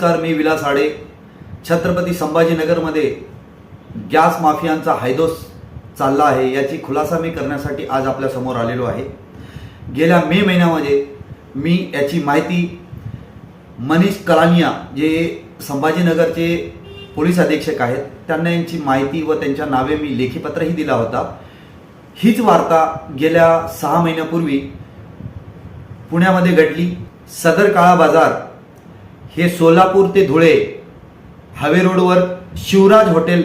नमस्कार, मी विलास आडे. छत्रपती संभाजीनगरमध्ये गॅस माफियांचा हैदोस चालला आहे याची खुलासा मी करण्यासाठी आज आपल्या समोर आलेलो आहे. गेल्या मे महिन्यामध्ये मी याची माहिती मनीष कलानिया जे संभाजीनगरचे पोलीस अधीक्षक आहेत त्यांना यांची माहिती व त्यांच्या नावे मी लेखीपत्रही दिला होता. हीच वार्ता गेल्या 6 महिन्यापूर्वी पुण्यामध्ये घडली. सदर काळा बाजार हे सोलापूर ते धुळे हायवे रोडवर शिवराज हॉटेल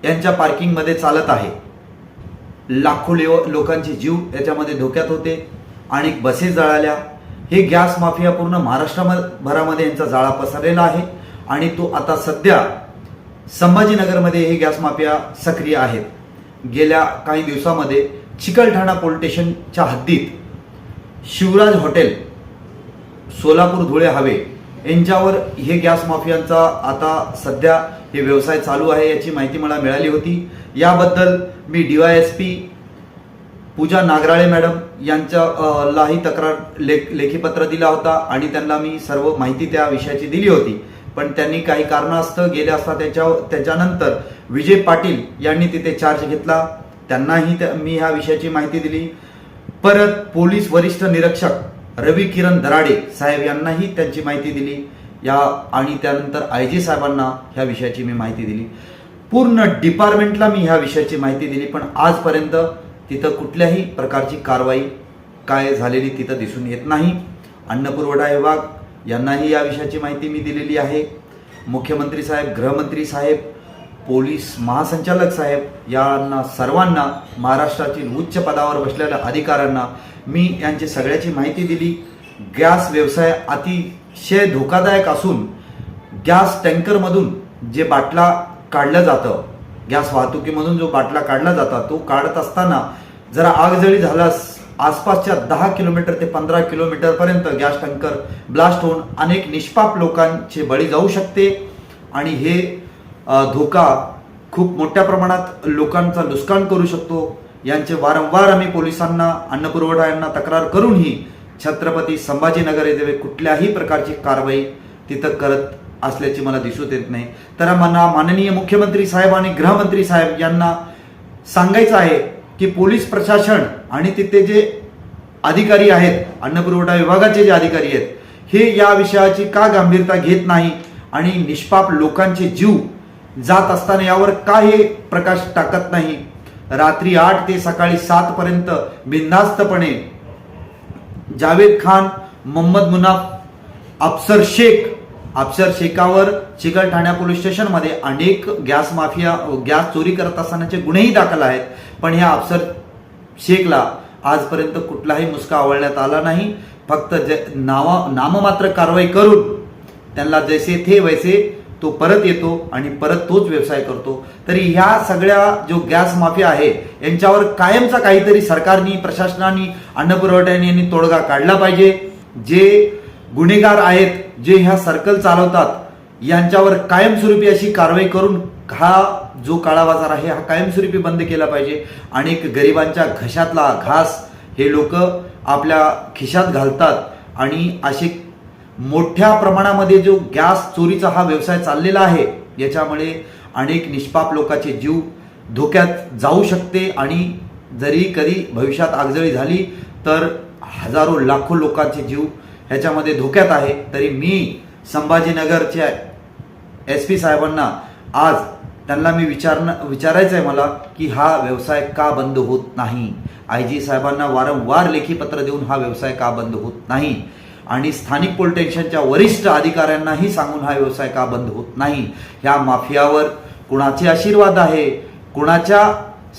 यांच्या पार्किंगमध्ये चालत आहे. लाखो लोकांचे जीव याच्यामध्ये धोक्यात होते. अनेक बसेस जळाल्या. हे गॅस माफिया पूर्ण महाराष्ट्रभरामध्ये यांचा जाळा पसरलेला आहे आणि तो आता सध्या संभाजीनगरमध्ये हे गॅस माफिया सक्रिय आहेत. गेल्या काही दिवसामध्ये चिकलठाणा पोलीस स्टेशनच्या हद्दीत शिवराज हॉटेल सोलापूर धुळे हायवे यांच्यावर हे गॅस माफियांचा आता सध्या हे व्यवसाय चालू आहे याची माहिती मला मिळाली होती. याबद्दल मी DYSP पूजा नागराळे मॅडम यांच्यालाही तक्रार लेखीपत्र दिला होता आणि त्यांना मी सर्व माहिती त्या विषयाची दिली होती. पण त्यांनी काही कारणास्तव गेले असता त्याच्यानंतर विजय पाटील यांनी तिथे चार्ज घेतला. त्यांनाही मी ह्या विषयाची माहिती दिली. परत पोलीस वरिष्ठ निरीक्षक रवी किरण दराडे साहेब यांनाही त्यांची माहिती दिली आणि त्यानंतर IG साहेबांना ह्या विषयाची मी माहिती दिली. पूर्ण डिपार्टमेंटला मी ह्या विषयाची माहिती दिली. पण आजपर्यंत तिथं कुठल्याही प्रकारची कारवाई काय झालेली तिथं दिसून येत नाही. अन्न पुरवठा विभाग यांनाही या विषयाची माहिती मी दिलेली आहे. मुख्यमंत्री साहेब, गृहमंत्री साहेब, पोलीस महासंचालक साहेब यांना सर्वांना महाराष्ट्रातील उच्च पदावर बसलेल्या अधिकाऱ्यांना मी यांची सगळ्याची माहिती दिली. गॅस व्यवसाय अतिशय धोकादायक असून गॅस टँकरमधून जे बाटला काढलं जातं, गॅस वाहतुकीमधून जो बाटला काढला जातो तो काढत असताना जरा आगजळी झाल्यास आसपासच्या 10 किलोमीटर ते 15 किलोमीटरपर्यंत गॅस टँकर ब्लास्ट होऊन अनेक निष्पाप लोकांचे बळी जाऊ शकते आणि हे धोका खूप मोठ्या प्रमाणात लोकांचा नुकसान करू शकतो. यांचे वारंवार आम्ही पोलिसांना, अन्न पुरवठा यांना तक्रार करूनही छत्रपती संभाजीनगर येथे कुठल्याही प्रकारची कारवाई तिथं करत असल्याची मला दिसून येत नाही. तर मला माननीय मुख्यमंत्री साहेब आणि गृहमंत्री साहेब यांना सांगायचं आहे की पोलीस प्रशासन आणि तिथे जे अधिकारी आहेत, अन्न पुरवठा विभागाचे जे अधिकारी आहेत, हे या विषयाची का गंभीरता घेत नाही आणि निष्पाप लोकांचे जीव जात असताना यावर का हे प्रकाश टाकत नाही. रात्री 8 ते सकाळी 7 पर्यंत बिनधास्तपणे जावेद खान, मोहम्मद मुनाफ, अफसर शेखावर चिकलठाणा पोलीस स्टेशनमध्ये अनेक गॅस चोरी करत असतानाचे गुन्हेही दाखल आहेत. पण ह्या अफसर शेखला आजपर्यंत कुठलाही मुसका आवळण्यात आला नाही. फक्त नाममात्र कारवाई करून त्यांना जैसे थे वैसे तो परत येतो आणि परत तोच व्यवसाय करतो. तरी ह्या सगळ्या जो गॅस माफिया आहे यांच्यावर कायमचा काहीतरी सरकारनी, प्रशासनाने, अन्न पुरवठ्याने यांनी तोडगा काढला पाहिजे. जे गुन्हेगार आहेत, जे ह्या सर्कल चालवतात, यांच्यावर कायमस्वरूपी अशी कारवाई करून हा जो काळा बाजार आहे हा कायमस्वरूपी बंद केला पाहिजे. अनेक गरिबांच्या घशातला घास हे लोक आपल्या खिशात घालतात आणि असे मोठ्या प्रमाणामध्ये जो गॅस चोरीचा हा व्यवसाय चाललेला आहे याच्यामुळे अनेक निष्पाप लोकांचे जीव धोक्यात जाऊ शकते आणि जरी कधी भविष्यात आगजळी झाली तर हजारो लाखो लोकांचे जीव ह्याच्यामध्ये धोक्यात आहे. तरी मी संभाजीनगरच्या SP साहेबांना आज त्यांना मी विचारायचं आहे मला की हा व्यवसाय का बंद होत नाही. IG साहेबांना वारंवार लेखीपत्र देऊन हा व्यवसाय का बंद होत नाही आणि स्थानिक पोलीस स्टेशनच्या वरिष्ठ अधिकाऱ्यांनाही सांगून हा व्यवसाय का बंद होत नाही. ह्या माफियावर कुणाचे आशीर्वाद आहे, कुणाच्या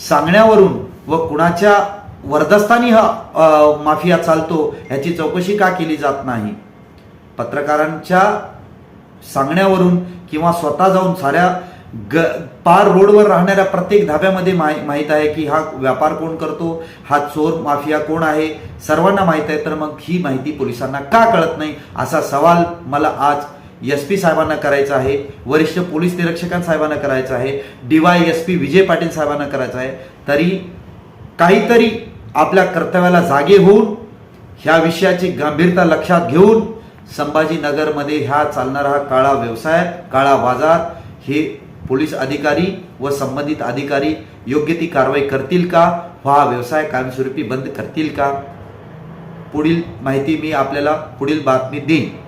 सांगण्यावरून व कुणाच्या वरदस्तानी हा माफिया चालतो ह्याची चौकशी का केली जात नाही. पत्रकारांच्या सांगण्यावरून किंवा स्वतः जाऊन साऱ्या पार रोडवर राहणाऱ्या प्रत्येक धाब्यामध्ये माहीत आहे की हा व्यापार कोण करतो, हा चोर माफिया कोण आहे, सर्वांना माहीत आहे. तर मग ही माहिती पोलिसांना का कळत नाही असा सवाल मला आज SP साहेबांना करायचा आहे, वरिष्ठ पोलीस निरीक्षक साहेबांना करायचा आहे, DYSP विजय पाटील साहेबांना करायचा आहे. तरी काहीतरी आपल्या कर्तव्याला जागे होऊन ह्या विषयाची गंभीरता लक्षात घेऊन संभाजीनगरमध्ये ह्या चालणारा हा काळा व्यवसाय, काळा बाजार, हे पोलीस अधिकारी व संबंधित अधिकारी योग्य ती कारवाई करतील का? हा व्यवसाय कायमस्वरूपी बंद करतील का? पुढील माहिती मी आपल्याला पुढील बातमी देईन.